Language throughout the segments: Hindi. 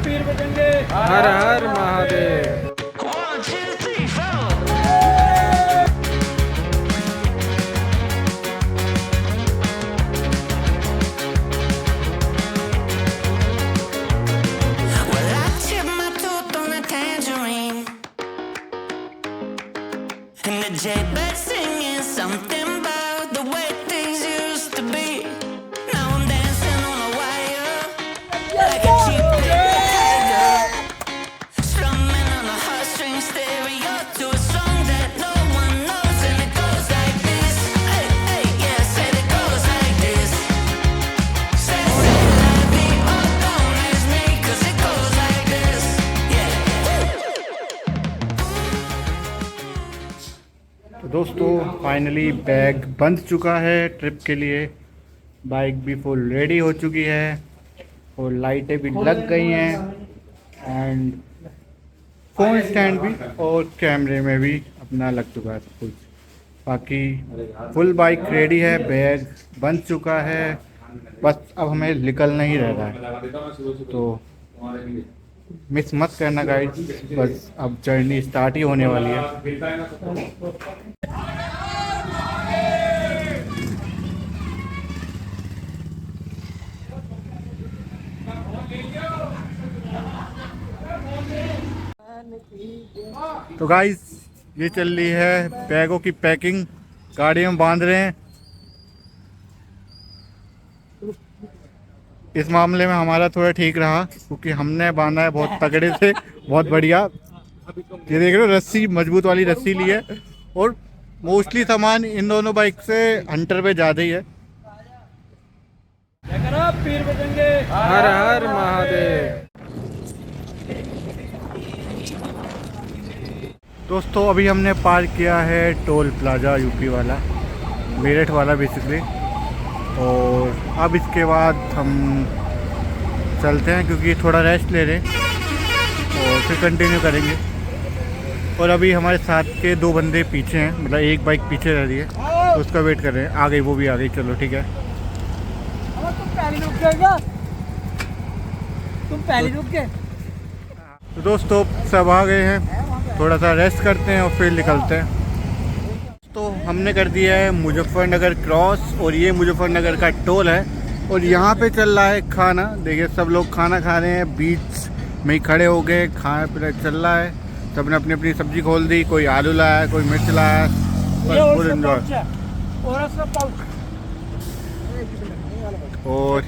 Pir बजंगे। Her her Mahadev. Well, I chipped my tooth on a tangerine, and the jailbird singing something about the way things used to be. Now I'm dancing on a wire like a cheap paper tiger, strumming on a heartstring stereo to a song that no one knows, and it goes like this. Hey, hey, yeah, said it goes like this. Say la vie, oh, don't ask me, 'cause it goes like this. Yeah. तो दोस्तों फाइनली बैग बंध चुका है ट्रिप के लिए। बाइक भी फुल रेडी हो चुकी है और लाइटें भी लग गई हैं एंड फ़ोन स्टैंड भी और कैमरे में भी अपना लग चुका है सब कुछ। बाकी फुल बाइक रेडी है, बैग बंध चुका है, बस अब हमें निकलना ही रह रहा है। तो मिस मत करना गाइस, बस अब जर्नी स्टार्ट ही होने वाली है। तो गाइस ये चल रही है बैगों की पैकिंग, गाड़ी में बांध रहे हैं। इस मामले में हमारा थोड़ा ठीक रहा क्योंकि हमने बांधा है बहुत तगड़े से, बहुत बढ़िया। ये देख रहे हो रस्सी, मजबूत वाली रस्सी ली है और मोस्टली सामान इन दोनों बाइक से हंटर पे ज़्यादा ही है। पीर बजंगे। हर हर महादेव। दोस्तों अभी हमने पार्क किया है टोल प्लाजा, यूपी वाला, मेरठ वाला बेसिकली। और अब इसके बाद हम चलते हैं क्योंकि थोड़ा रेस्ट ले रहे हैं और फिर कंटिन्यू करेंगे। और अभी हमारे साथ के दो बंदे पीछे हैं, मतलब एक बाइक पीछे रह रही है तो उसका वेट कर रहे हैं। आ गई, वो भी आ गई, चलो ठीक है। तुम पहले रुक गए। तो दोस्तों सब आ गए हैं, थोड़ा सा रेस्ट करते हैं और फिर निकलते हैं। तो हमने कर दिया है मुजफ्फरनगर क्रॉस और ये मुजफ्फरनगर का टोल है और यहाँ पे चल रहा है खाना। देखिए सब लोग खाना खा रहे हैं, बीच में ही खड़े हो गए, खाना पीना चल रहा है। सबने अपनी अपनी सब्जी खोल दी, कोई आलू लाया, कोई मिर्च लाया, फुल एंजॉय। और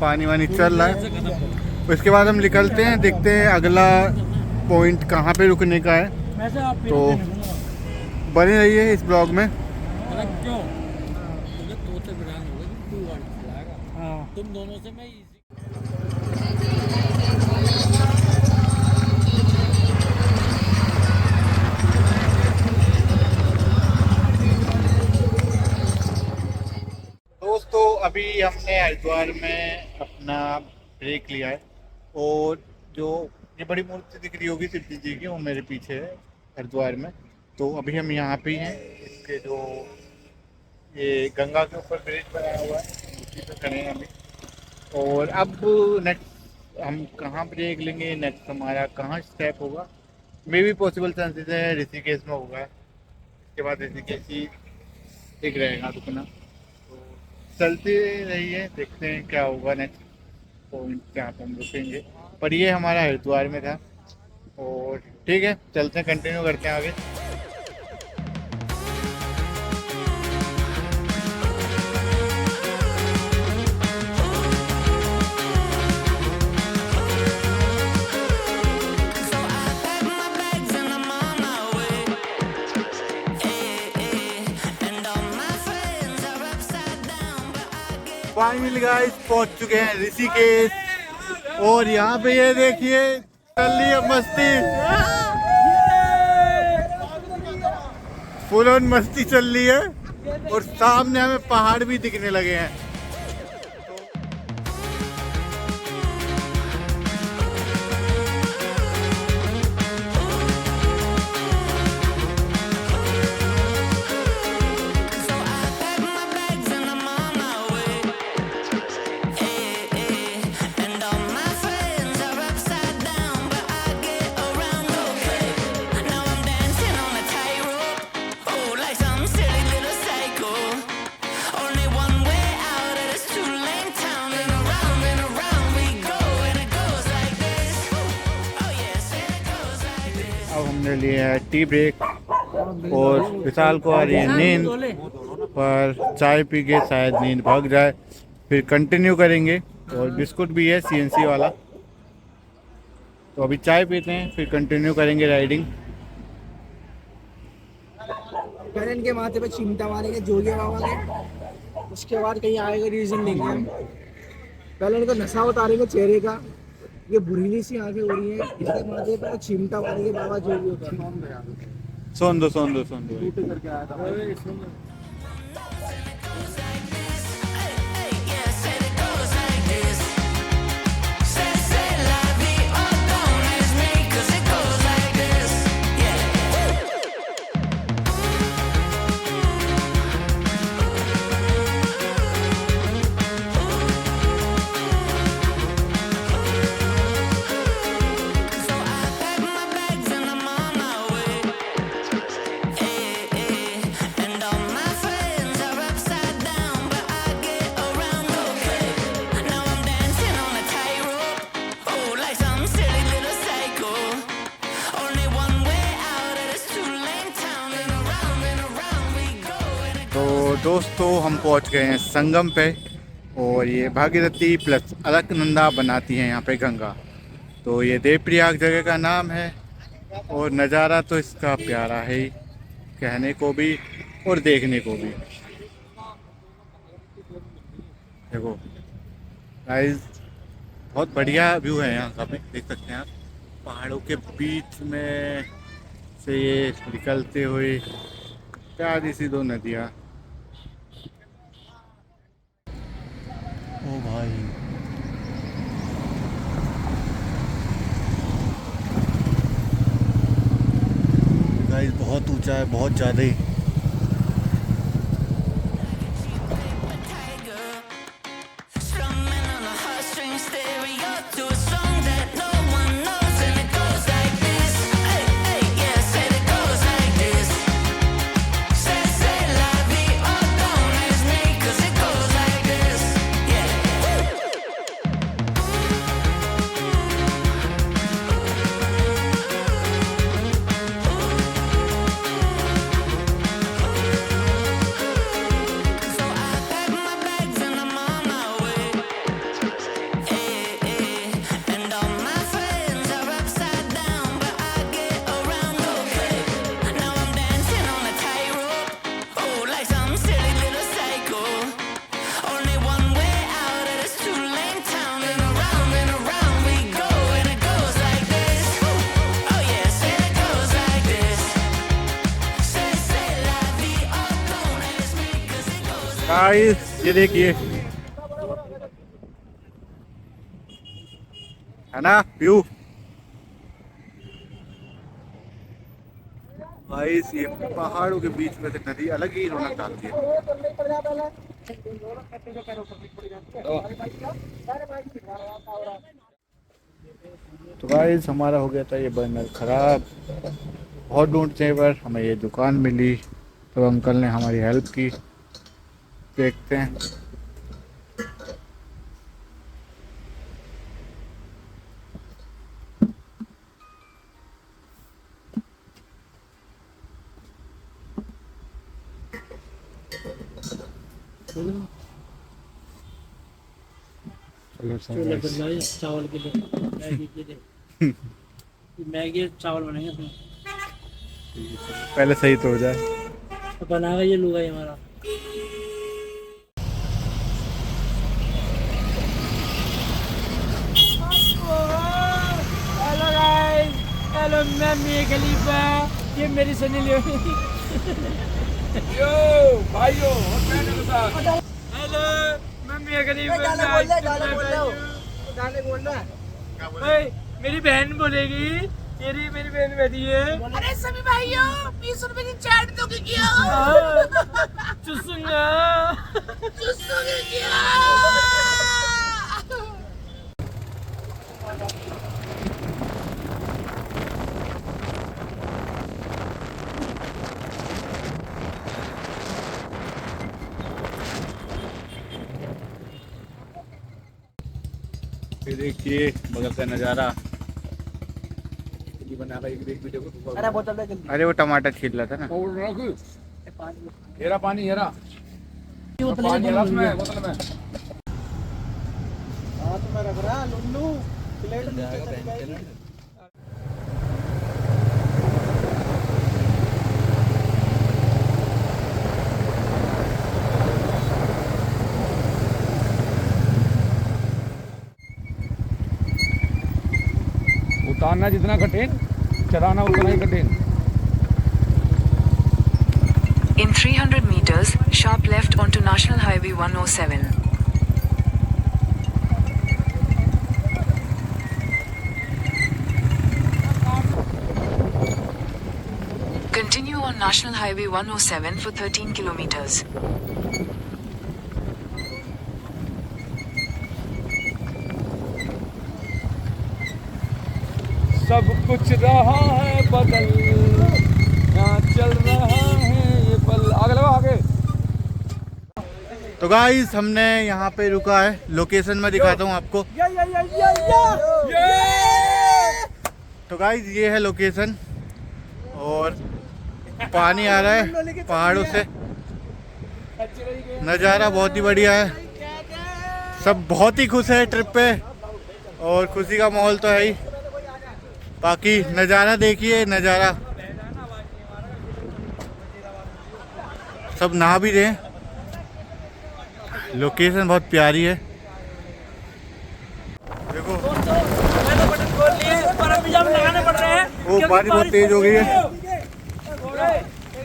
पानी वानी चल रहा है। उसके बाद हम निकलते हैं, देखते हैं अगला पॉइंट कहाँ पे रुकने का है। तो बने रहिए इस ब्लॉग में। तुम दोनों से मैं दोस्तों अभी हमने हरिद्वार में अपना ब्रेक लिया है और जो ये बड़ी मूर्ति दिख रही होगी सिद्धि जी की, वो मेरे पीछे है हरिद्वार में। तो अभी हम यहाँ पे ही हैं, इसके जो ये गंगा के ऊपर ब्रिज बनाया हुआ है उसी पे खड़े हैं अभी। और अब नेक्स्ट हम कहाँ ब्रेक लेंगे, नेक्स्ट हमारा कहाँ स्टेप होगा, मे भी पॉसिबल चांसेस है ऋषिकेश में होगा। इसके बाद ऋषिकेश ही ठीक रहेगा रुकना। तो चलते रहिए, देखते हैं क्या होगा नेक्स्ट पॉइंट जहाँ पर हम रुकेंगे। पर ये हमारा हरिद्वार में था और ठीक है चलते हैं, कंटिन्यू करते हैं आगे। So I pack my bags and I'm on my way. And all my friends are upside down, but I get finally guys पहुंच चुके हैं ऋषिकेश और यहाँ पे ये देखिए चल रही है मस्ती, फुल ऑन मस्ती चल रही है और सामने हमें पहाड़ भी दिखने लगे हैं। so I pack my bags and I'm on my way. And all my friends are upside हमने लिए है टी ब्रेक और विशाल को आ रही है नींद, पर चाय पी के शायद नींद भाग जाए, फिर कंटिन्यू करेंगे। और बिस्कुट भी है CNC वाला, तो अभी चाय पीते हैं फिर कंटिन्यू करेंगे राइडिंग। पहले इनके माथे पे चिमटा मारेंगे जोगिया बाबा के, उसके बाद कहीं आएगा रीजन देंगे हम। पहले इनको नशा उतारेंगे चेहरे का, ये बुरीली सी आंखें हो रही हैं, इसके माथे पे चिमटा मारेंगे बाबा जोगियों का। सुन दो सुन दो सुन दो। Yeah, said it goes like this. Say la vie, oh, don't ask me, 'cause it goes like this. Yeah. So I pack my bags and I'm on my way. And all my friends are upside down, but I get around okay. Now I'm dancing on a tightrope, oh, like some silly little psycho. Only one way out of this two-lane town, and around we go. तो दोस्तों हम पहुंच गए हैं संगम पे, और ये भागीरथी प्लस अलकनंदा बनाती हैं यहाँ पे गंगा। तो ये देवप्रयाग जगह का नाम है, और नज़ारा तो इसका प्यारा है ही, कहने को भी और देखने को भी। देखो गाइस, बहुत बढ़िया व्यू है यहाँ का, भी देख सकते हैं आप, पहाड़ों के बीच में से ये निकलते हुए प्यारी सी दो नदियाँ। ओ भाई, गाइस बहुत ऊंचा है, बहुत ज़्यादा ही। Strumming on a heartstring stereo to a song that no one knows, and it goes like this. Hey, hey, yeah, said it goes like this. Say la vie, oh, don't ask me, 'cause it goes like this. Yeah. So I pack my bags and I'm on my way. And all my friends are upside down, but I get around okay. Now I'm dancing on a tightrope, oh, like some silly little psycho. Only one way out of this two-lane town, and around we go, and it goes like this. Oh yeah, said it goes like this. Say la vie, oh, don't ask me, 'cause it goes like guys ये देखिए, है ना व्यू। गाइस ये पहाड़ों के बीच में से नदी अलग ही रौनक डालती है। तो गाइस हमारा हो गया था ये बर्नर खराब, बहुत ढूंढने पर हमें ये दुकान मिली, तो अंकल ने हमारी हेल्प की। देखते हैं। चलो छोले बनाए चावल के लिए, मैगी के लिए। मैगी चावल बनेंगे इसमें। पहले सही तो हो जाए। तो बनाएगा ये लूगा ही हमारा। हेलो गाइस, हेलो मैं मिया खलीफा, ये मेरी सनी लियोनी। यो भाइयों हेलो मैं मिया खलीफा। गाने बोलना ओए, मेरी बहन बोलेगी, ये रही मेरी बहन बैठी है। अरे सभी भाइयों 20 रुपए की चाट दोगे क्या? चुसूंगा। चूसोगे क्या? ये देखिए बगल का नज़ारा, बना रहा है एक वीडियो को। अरे बोतल दे जल्दी। अरे वो टमाटर छील रहा था ना। और रख पानी हेरा पानी हेरा बोतल पानी है, हेरा बोतल उसमें है। बोतल में। हाथ में रख रहा लुल्लू प्लेट नीचे चली जाएगी। उतारना जितना कठिन चलाना उतना ही कठिन। In 300 meters, sharp left onto National Highway 107. Continue on National Highway 107 for 13 kilometers. सब कुछ रहा है बदल, यहाँ चल रहा है ये पल। आगे लगा आगे। तो गाइस हमने यहाँ पे रुका है, लोकेशन में दिखाता हूँ आपको। तो गाइस ये है लोकेशन और पानी आ रहा है पहाड़ों से, नज़ारा बहुत ही बढ़िया है। सब बहुत ही खुश है ट्रिप पे और खुशी का माहौल तो है ही। बाकी नज़ारा देखिए, नज़ारा सब नहा भी रहे हैं। लोकेशन बहुत प्यारी है, देखो। लगाने पड़ रहे हैं। वो बारिश बहुत तेज हो गई है।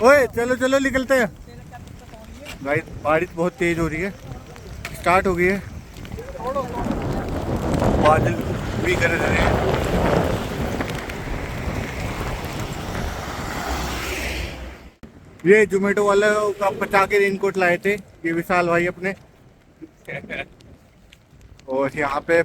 ओए चलो चलो निकलते हैं। गाइस बारिश बहुत तेज हो रही है, स्टार्ट हो गई है। बादल भी कर रहे हैं। ये जोमेटो वाले का बचा के रेनकोट लाए थे ये विशाल भाई अपने। और यहाँ पे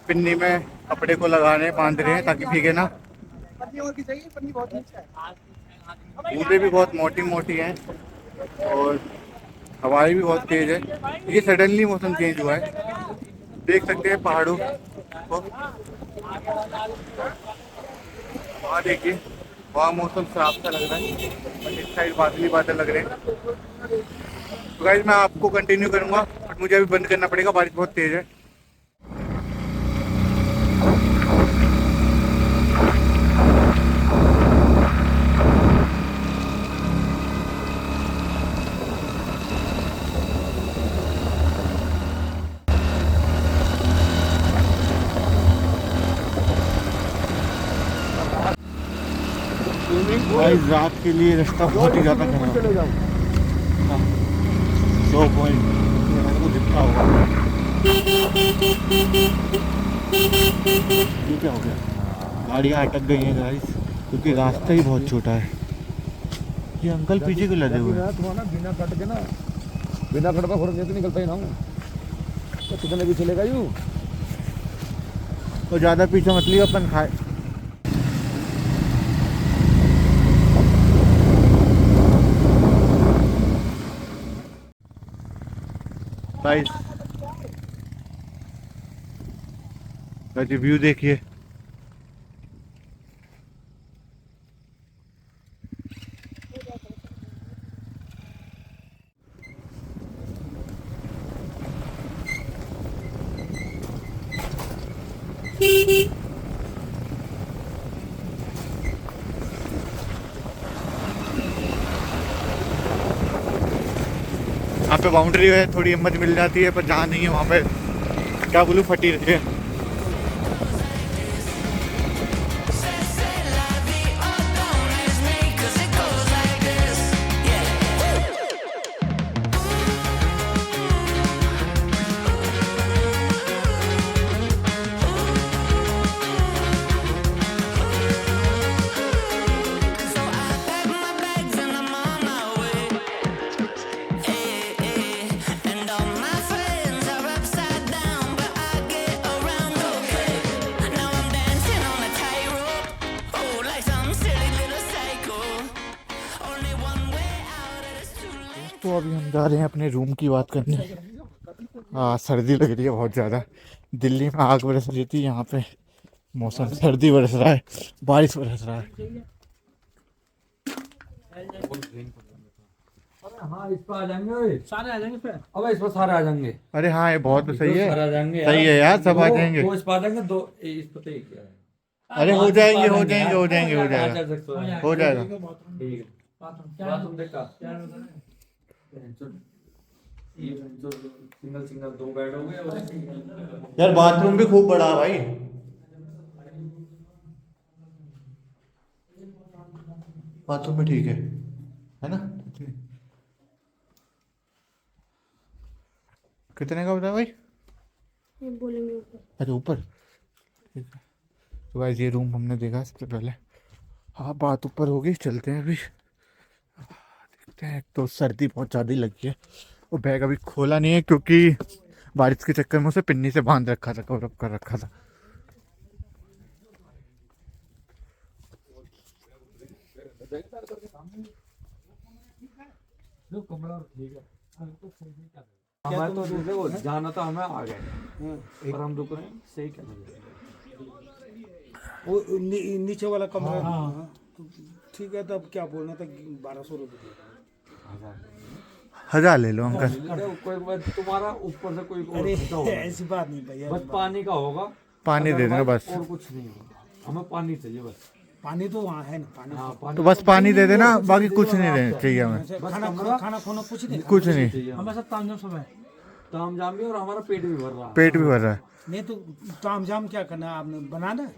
पिन्नी में कपड़े को लगाने बांध रहे हैं ताकि भीगे ना। पन्नी और की चाहिए, पन्नी बहुत नीचे है। बूंदें भी बहुत मोटी मोटी हैं और हवाएं भी बहुत तेज है। ये सडनली मौसम चेंज हुआ है, देख सकते हैं पहाड़ों को। वहाँ देखिए, वहाँ मौसम साफ सा लग रहा है और इस साइड बादली बादल लग रहे हैं। तो गाइस मैं आपको कंटिन्यू करूँगा बट मुझे अभी बंद करना पड़ेगा, बारिश बहुत तेज है। गाइस रात के लिए रास्ता बहुत ही ज़्यादा खराब है। 2 पॉइंट को दिखता होगा। ये क्या हो गया, गाड़ियाँ अटक गई हैं गाइस क्योंकि रास्ता ही बहुत छोटा है। ये अंकल पीछे क्यों लगे हुए हैं? तुम्हारा बिना कट के ना, बिना कट का फर्क निकलता ही ना हूँ तो कितने भी चलेगा यूँ। और ज़्यादा पीछे मत लियो, अपन खाए। गाइस व्यू देखिए, यहाँ पे बाउंड्री है, थोड़ी हिम्मत मिल जाती है, पर जहाँ नहीं है वहाँ पे क्या बोलूँ फटी रहती है। So I pack my bags and I'm on my way. And all my friends are upside down, but I get around okay. Now I'm dancing on a tightrope, oh, like some silly little psycho. Only one way out, and it's too late. तो अभी हम जा रहे हैं अपने रूम की बात करने। हाँ सर्दी लग रही है बहुत ज़्यादा। दिल्ली में आग बरस रही थी, यहाँ पे मौसम सर्दी बरस रहा है, बारिश बरस रहा है। हाँ इस पर आ जाएंगे, सारे आ जाएंगे फिर। अब इस पर सारे आ जाएंगे, अरे हाँ ये बहुत सही है, सारे आ जाएंगे सही है यार, सब आ जाएंगे। दो इस पर आ जाएंगे, दो इस पर एक है। अरे हो जाएंगे हो जाएंगे हो जाएंगे हो आ जाएगा सकते हो। हो जाएगा। ठीक है बाथरूम देखा, सिंगल सिंगल 2 बेड हो गए और यार बाथरूम भी खूब बड़ा है भाई। बाथरूम भी ठीक है ना? कितने का बताया भाई? बोलेंगे ऊपर। अच्छा ऊपर, ठीक है। तो गाइस ये रूम हमने देखा सबसे पहले। हाँ बात ऊपर होगी, चलते हैं अभी देखते हैं। एक तो सर्दी बहुत ज़्यादा ही लगी है और बैग अभी खोला नहीं है क्योंकि बारिश के चक्कर में उसे पिन्नी से बांध रखा था, कवर अप कर रखा था। हमें तो देखो जाना था, हमें आ गए पर हम रुक रहे हैं, सही क्या वो नीचे वाला कमरा। हाँ ठीक है, तब क्या बोलना था? 1200 रुपये 1000 ले लो अंकल। कोई बात, तुम्हारा ऊपर से कोई और खर्चा होगा। ऐसी बात नहीं भैया, बस पानी का होगा, पानी दे देना बस, और कुछ नहीं होगा। हमें पानी चाहिए बस। पानी तो वहाँ है ना, पानी। हाँ पानी तो बस पानी दे देना, बाकी कुछ नहीं देना चाहिए हमें, खाना खाना कुछ नहीं। कुछ नहीं। चाहिए हमें सब तामझाम सब है। ताम जाम भी, और हमारा पेट भी भर रहा है। पेट भी भर रहा है। नहीं तो ताम जाम क्या करना है आपने? बनाना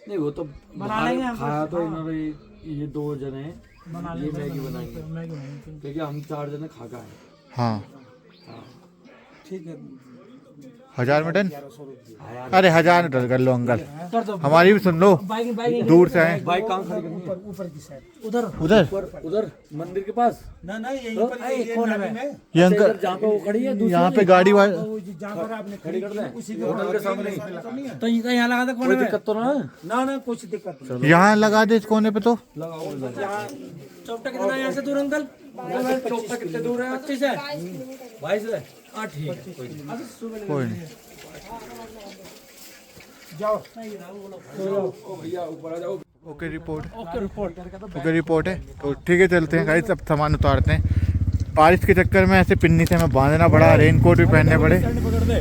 नहीं वो तो बना लेंगे हम। खाया तो इन्होंने, ये 2 जने बना ये लेंगे, मैगी बनाएंगे, मैगी बनाएंगे। क्योंकि हम 4 जने खा गए। हाँ ठीक है, 1000 में डन। 1100 रुपये। अरे 1000 में डन कर लो अंकल, कर दो। हमारी भी सुन लो, बाइक बाइक दूर से आए। बाइक कहाँ खड़ी करनी है? ऊपर की साइड। उधर उधर उधर मंदिर के पास, ना ना यहीं पर ये कोने नाली में। में। ये अंकल जहाँ पे वो खड़ी है दूसरी यहाँ पे गाड़ी वाली वो जहाँ पर आपने खड़ी कर दें, उसी के होटल के सामने ही। तो यहाँ लगा दे कोई कोने में। दिक्कत तो ना है? ना ना कुछ दिक्कत नहीं। यहाँ लगा दे इस कोने पे तो। लगाओ चौपटा कितना है यहाँ से दूर अंकल? चौक तक कितने दूर है? 25 है। 22 है। हाँ ठीक है, कोई नहीं। कोई नहीं, जाओ ओ भैया ऊपर आ जाओ। Okay report, okay report. Okay report है। तो ठीक है चलते हैं गाइस, अब सामान उतारते हैं। बारिश के चक्कर में ऐसे पिन्नी से हमें बांधना पड़ा, रेनकोट भी पहनने पड़े।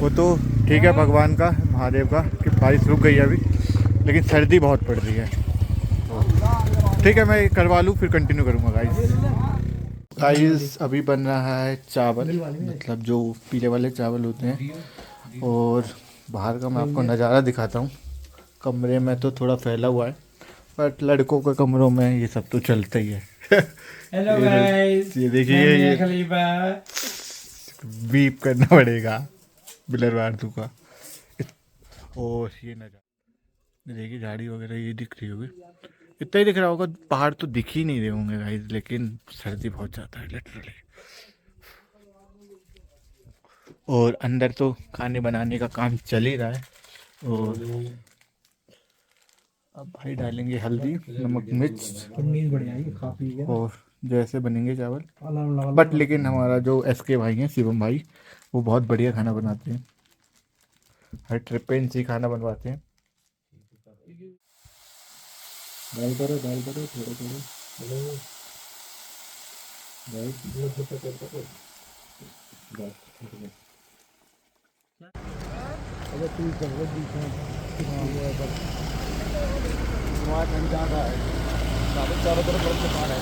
वो तो ठीक है भगवान का, महादेव का कि बारिश रुक गई है अभी, लेकिन सर्दी बहुत पड़ रही है। तो ठीक है मैं करवा लूँ, फिर कंटिन्यू करूँगा गाइस। अभी बन रहा है चावल, मतलब जो पीले वाले चावल होते हैं। और बाहर का मैं आपको नज़ारा दिखाता हूँ। कमरे में तो थोड़ा फैला हुआ है, बट लड़कों के कमरों में ये सब तो चलता ही है। हेलो गाइस, ये देखिए, ये खलीफा। बीप करना पड़ेगा बिलर वार्तू का। और ये नज़ारा देखिए, झाड़ी वगैरह ये दिख रही होगी, इतना ही दिख रहा होगा, पहाड़ तो दिख ही नहीं रहे होंगे गाइस, लेकिन सर्दी बहुत ज़्यादा है लिटरली। और अंदर तो खाने बनाने का काम चल ही रहा है। और अब भाई डालेंगे हल्दी, नमक, मिर्च, और जैसे बनेंगे चावल। बट लेकिन हमारा जो SK भाई हैं, शिवम भाई, वो बहुत बढ़िया खाना बनाते हैं, हर ट्रिप पे इनसे खाना बनवाते हैं। दाल करो थोड़ा थोड़ा। चारों तरफ बर्फ से पहाड़ है।